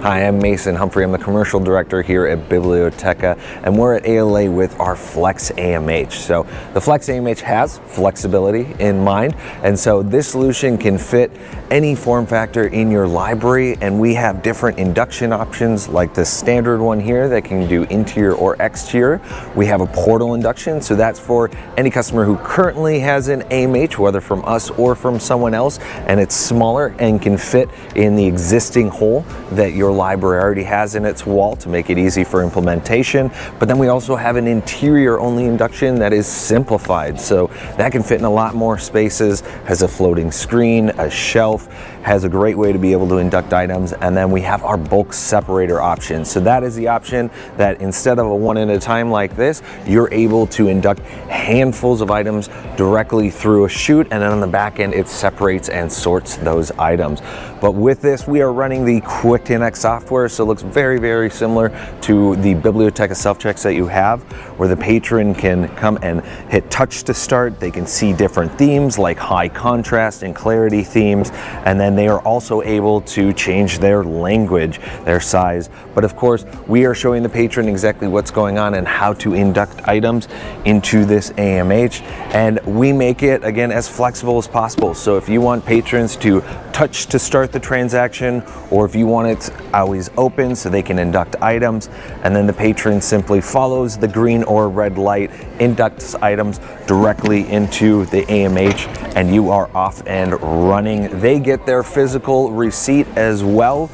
Hi, I'm Mason Humphrey. I'm the commercial director here at Bibliotheca, and we're at ALA with our flexAMH. So the flexAMH has flexibility in mind, and so this solution can fit any form factor in your library, and we have different induction options like the standard one here that can do interior or exterior. We have a portal induction, so that's for any customer who currently has an AMH, whether from us or from someone else, and it's smaller and can fit in the existing hole that your library already has in its wall to make it easy for implementation. But then we also have an interior only induction that is simplified, so that can fit in a lot more spaces, has a floating screen, a shelf, has a great way to be able to induct items. And then we have our bulk separator option. So that is the option that instead of a one at a time like this, you're able to induct handfuls of items directly through a chute, and then on the back end it separates and sorts those items. But with this, we are running the Quick10X software, so it looks very, very similar to the Bibliotheca self-checks that you have, where the patron can come and hit touch to start. They can see different themes like high contrast and clarity themes, and then they are also able to change their language, their size. But of course, we are showing the patron exactly what's going on and how to induct items into this AMH, and we make it, again, as flexible as possible. So if you want patrons to touch to start the transaction, or if you want it always open so they can induct items, and then the patron simply follows the green or red light, inducts items directly into the AMH, and you are off and running. They get their physical receipt as well,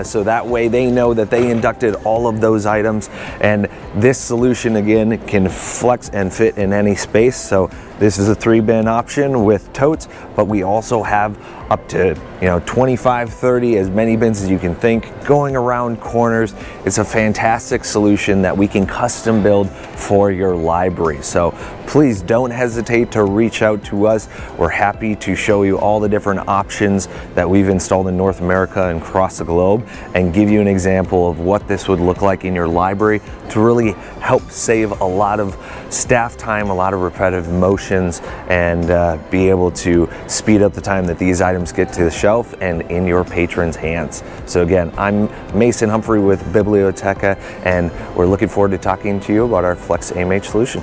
so that way they know that they inducted all of those items. And this solution, again, can flex and fit in any space. So this is a 3-bin option with totes, but we also have up to 25, 30, as many bins as you can think, going around corners. It's a fantastic solution that we can custom build for your library. So please don't hesitate to reach out to us. We're happy to show you all the different options that we've installed in North America and across the globe, and give you an example of what this would look like in your library to really help save a lot of staff time, a lot of repetitive motions, and be able to speed up the time that these items get to the shelf and in your patron's hands. So again, I'm Mason Humphrey with Bibliotheca, and we're looking forward to talking to you about our flexAMH solution.